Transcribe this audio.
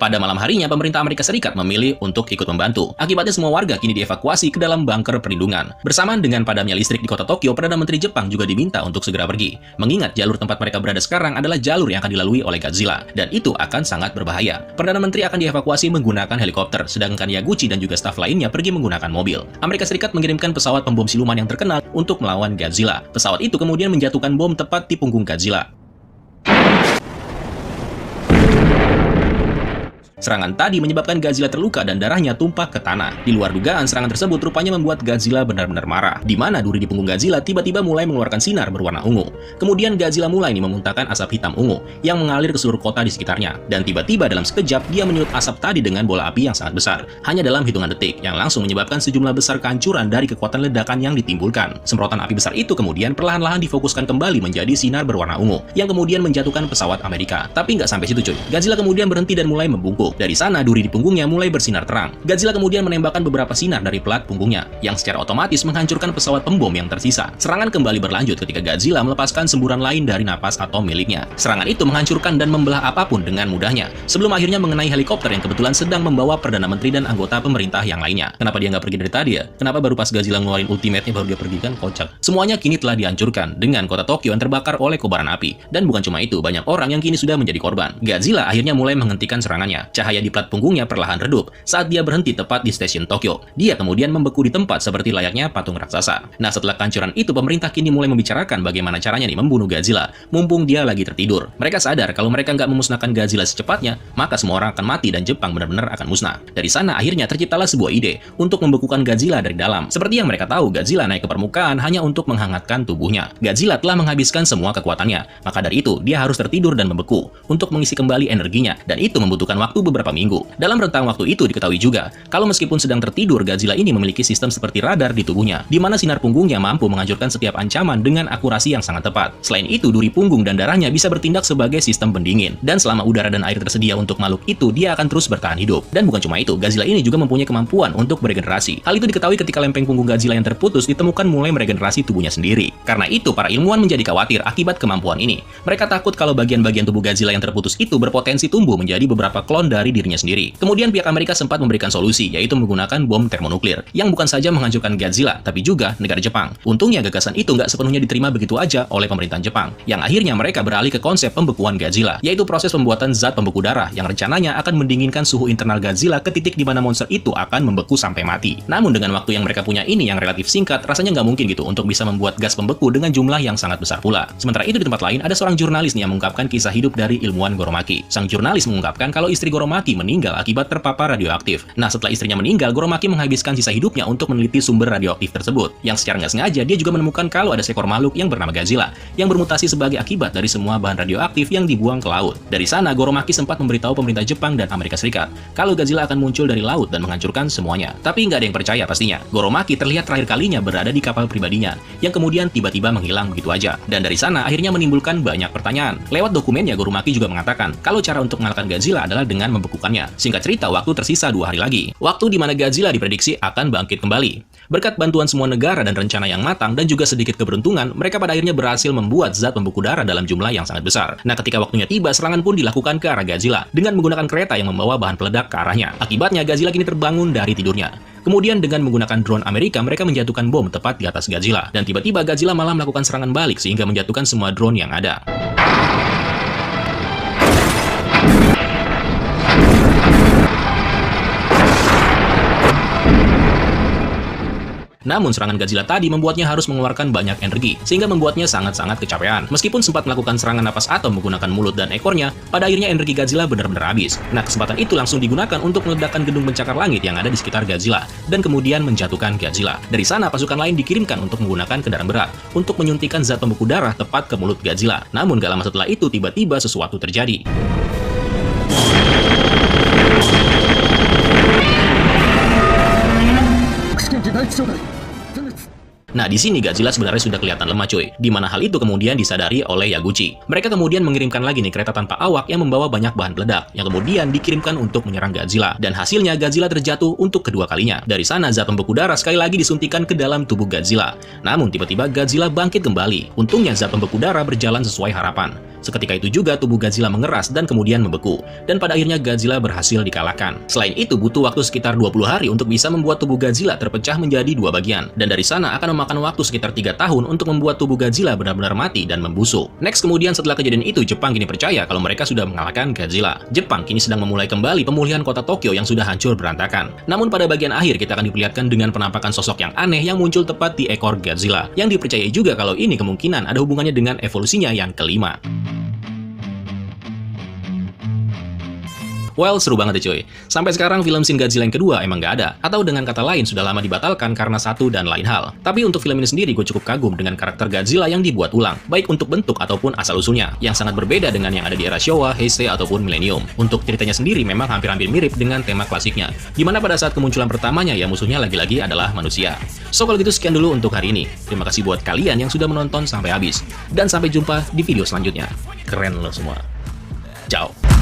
Pada malam harinya, pemerintah Amerika Serikat memilih untuk ikut membantu. Akibatnya semua warga kini dievakuasi ke dalam bunker perlindungan. Bersamaan dengan padamnya listrik di kota Tokyo, Perdana Menteri Jepang juga diminta untuk segera pergi. Mengingat jalur tempat mereka berada sekarang adalah jalur yang akan dilalui oleh Godzilla, dan itu akan sangat berbahaya. Perdana Menteri akan dievakuasi menggunakan helikopter, sedangkan Yaguchi dan juga staf lainnya pergi menggunakan mobil. Amerika Serikat mengirimkan pesawat pembom siluman yang terkenal untuk melawan Godzilla. Pesawat itu kemudian menjatuhkan bom tepat di punggung Godzilla. Serangan tadi menyebabkan Godzilla terluka dan darahnya tumpah ke tanah. Di luar dugaan, serangan tersebut rupanya membuat Godzilla benar-benar marah, di mana duri di punggung Godzilla tiba-tiba mulai mengeluarkan sinar berwarna ungu. Kemudian Godzilla mulai memuntahkan asap hitam ungu yang mengalir ke seluruh kota di sekitarnya. Dan tiba-tiba dalam sekejap, dia menyulut asap tadi dengan bola api yang sangat besar. Hanya dalam hitungan detik, yang langsung menyebabkan sejumlah besar kehancuran dari kekuatan ledakan yang ditimbulkan. Semprotan api besar itu kemudian perlahan-lahan difokuskan kembali menjadi sinar berwarna ungu, yang kemudian menjatuhkan pesawat Amerika. Tapi nggak sampai situ cuy. Godzilla kemudian berhenti dan mulai membungkuk. Dari sana, duri di punggungnya mulai bersinar terang. Godzilla kemudian menembakkan beberapa sinar dari pelat punggungnya, yang secara otomatis menghancurkan pesawat pembom yang tersisa. Serangan kembali berlanjut ketika Godzilla melepaskan semburan lain dari napas atom miliknya. Serangan itu menghancurkan dan membelah apapun dengan mudahnya, sebelum akhirnya mengenai helikopter yang kebetulan sedang membawa Perdana Menteri dan anggota pemerintah yang lainnya. Kenapa dia nggak pergi dari tadi ya? Kenapa baru pas Godzilla ngeluarin ultimate-nya baru dia pergi, kan kocak. Semuanya kini telah dihancurkan, dengan kota Tokyo yang terbakar oleh kobaran api. Dan bukan cuma itu, banyak orang yang kini sudah menjadi korban. Godzilla akhirnya mulai menghentikan serangannya. Cahaya di plat punggungnya perlahan redup saat dia berhenti tepat di stasiun Tokyo. Dia kemudian membeku di tempat seperti layaknya patung raksasa. Nah, setelah kehancuran itu, pemerintah kini mulai membicarakan bagaimana caranya nih membunuh Godzilla, mumpung dia lagi tertidur. Mereka sadar kalau mereka nggak memusnahkan Godzilla secepatnya, maka semua orang akan mati dan Jepang benar-benar akan musnah. Dari sana, akhirnya terciptalah sebuah ide untuk membekukan Godzilla dari dalam. Seperti yang mereka tahu, Godzilla naik ke permukaan hanya untuk menghangatkan tubuhnya. Godzilla telah menghabiskan semua kekuatannya, maka dari itu, dia harus tertidur dan membeku untuk mengisi kembali energinya, dan itu membutuhkan waktu beberapa minggu. Dalam rentang waktu itu diketahui juga, kalau meskipun sedang tertidur, Godzilla ini memiliki sistem seperti radar di tubuhnya, di mana sinar punggungnya mampu menghancurkan setiap ancaman dengan akurasi yang sangat tepat. Selain itu, duri punggung dan darahnya bisa bertindak sebagai sistem pendingin, dan selama udara dan air tersedia untuk makhluk itu, dia akan terus bertahan hidup. Dan bukan cuma itu, Godzilla ini juga mempunyai kemampuan untuk beregenerasi. Hal itu diketahui ketika lempeng punggung Godzilla yang terputus ditemukan mulai meregenerasi tubuhnya sendiri. Karena itu, para ilmuwan menjadi khawatir akibat kemampuan ini. Mereka takut kalau bagian-bagian tubuh Godzilla yang terputus itu berpotensi tumbuh menjadi beberapa klon dari dirinya sendiri. Kemudian pihak Amerika sempat memberikan solusi, yaitu menggunakan bom termonuklir, yang bukan saja menghancurkan Godzilla, tapi juga negara Jepang. Untungnya gagasan itu nggak sepenuhnya diterima begitu aja oleh pemerintahan Jepang, yang akhirnya mereka beralih ke konsep pembekuan Godzilla, yaitu proses pembuatan zat pembeku darah yang rencananya akan mendinginkan suhu internal Godzilla ke titik di mana monster itu akan membeku sampai mati. Namun dengan waktu yang mereka punya ini yang relatif singkat, rasanya nggak mungkin gitu untuk bisa membuat gas pembeku dengan jumlah yang sangat besar pula. Sementara itu di tempat lain, ada seorang jurnalis nih yang mengungkapkan kisah hidup dari ilmuwan Goromaki. Sang jurnalis mengungkapkan kalau istri Goromaki meninggal akibat terpapar radioaktif. Nah, setelah istrinya meninggal, Goromaki menghabiskan sisa hidupnya untuk meneliti sumber radioaktif tersebut. Yang secara nggak sengaja, dia juga menemukan kalau ada seekor makhluk yang bernama Godzilla, yang bermutasi sebagai akibat dari semua bahan radioaktif yang dibuang ke laut. Dari sana, Goromaki sempat memberitahu pemerintah Jepang dan Amerika Serikat, kalau Godzilla akan muncul dari laut dan menghancurkan semuanya. Tapi nggak ada yang percaya pastinya. Goromaki terlihat terakhir kalinya berada di kapal pribadinya, yang kemudian tiba-tiba menghilang begitu aja. Dan dari sana, akhirnya menimbulkan banyak pertanyaan. Lewat dokumennya, Goromaki juga mengatakan, kalau cara untuk mengalahkan Godzilla adalah dengan membekukannya. Singkat cerita, waktu tersisa 2 hari lagi. Waktu di mana Godzilla diprediksi akan bangkit kembali. Berkat bantuan semua negara dan rencana yang matang dan juga sedikit keberuntungan, mereka pada akhirnya berhasil membuat zat pembeku darah dalam jumlah yang sangat besar. Nah, ketika waktunya tiba, serangan pun dilakukan ke arah Godzilla dengan menggunakan kereta yang membawa bahan peledak ke arahnya. Akibatnya, Godzilla kini terbangun dari tidurnya. Kemudian dengan menggunakan drone Amerika, mereka menjatuhkan bom tepat di atas Godzilla. Dan tiba-tiba Godzilla malah melakukan serangan balik sehingga menjatuhkan semua drone yang ada. Namun serangan Godzilla tadi membuatnya harus mengeluarkan banyak energi, sehingga membuatnya sangat-sangat kecapean. Meskipun sempat melakukan serangan napas atom menggunakan mulut dan ekornya, pada akhirnya energi Godzilla benar-benar habis. Nah, kesempatan itu langsung digunakan untuk meledakkan gedung pencakar langit yang ada di sekitar Godzilla, dan kemudian menjatuhkan Godzilla. Dari sana, pasukan lain dikirimkan untuk menggunakan kendaraan berat, untuk menyuntikkan zat pembeku darah tepat ke mulut Godzilla. Namun, gak lama setelah itu, tiba-tiba sesuatu terjadi. Nah, di sini Godzilla sebenarnya sudah kelihatan lemah cuy, di mana hal itu kemudian disadari oleh Yaguchi. Mereka kemudian mengirimkan lagi nih kereta tanpa awak yang membawa banyak bahan peledak, yang kemudian dikirimkan untuk menyerang Godzilla. Dan hasilnya Godzilla terjatuh untuk kedua kalinya. Dari sana zat pembeku darah sekali lagi disuntikan ke dalam tubuh Godzilla. Namun tiba-tiba Godzilla bangkit kembali. Untungnya zat pembeku darah berjalan sesuai harapan. Seketika itu juga tubuh Godzilla mengeras dan kemudian membeku, dan pada akhirnya Godzilla berhasil dikalahkan. Selain itu, butuh waktu sekitar 20 hari untuk bisa membuat tubuh Godzilla terpecah menjadi dua bagian, dan dari sana akan memakan waktu sekitar 3 tahun untuk membuat tubuh Godzilla benar-benar mati dan membusuk. Next, kemudian setelah kejadian itu, Jepang kini percaya kalau mereka sudah mengalahkan Godzilla. Jepang kini sedang memulai kembali pemulihan kota Tokyo yang sudah hancur berantakan. Namun pada bagian akhir kita akan diperlihatkan dengan penampakan sosok yang aneh yang muncul tepat di ekor Godzilla, yang dipercayai juga kalau ini kemungkinan ada hubungannya dengan evolusinya yang kelima. Well, seru banget ya cuy. Sampai sekarang film Shin Godzilla yang kedua emang nggak ada, atau dengan kata lain sudah lama dibatalkan karena satu dan lain hal. Tapi untuk film ini sendiri gue cukup kagum dengan karakter Godzilla yang dibuat ulang, baik untuk bentuk ataupun asal-usulnya, yang sangat berbeda dengan yang ada di era Showa, Heisei, ataupun Millennium. Untuk ceritanya sendiri memang hampir-hampir mirip dengan tema klasiknya, dimana pada saat kemunculan pertamanya ya musuhnya lagi-lagi adalah manusia. So kalau gitu sekian dulu untuk hari ini. Terima kasih buat kalian yang sudah menonton sampai habis. Dan sampai jumpa di video selanjutnya. Keren lo semua. Ciao.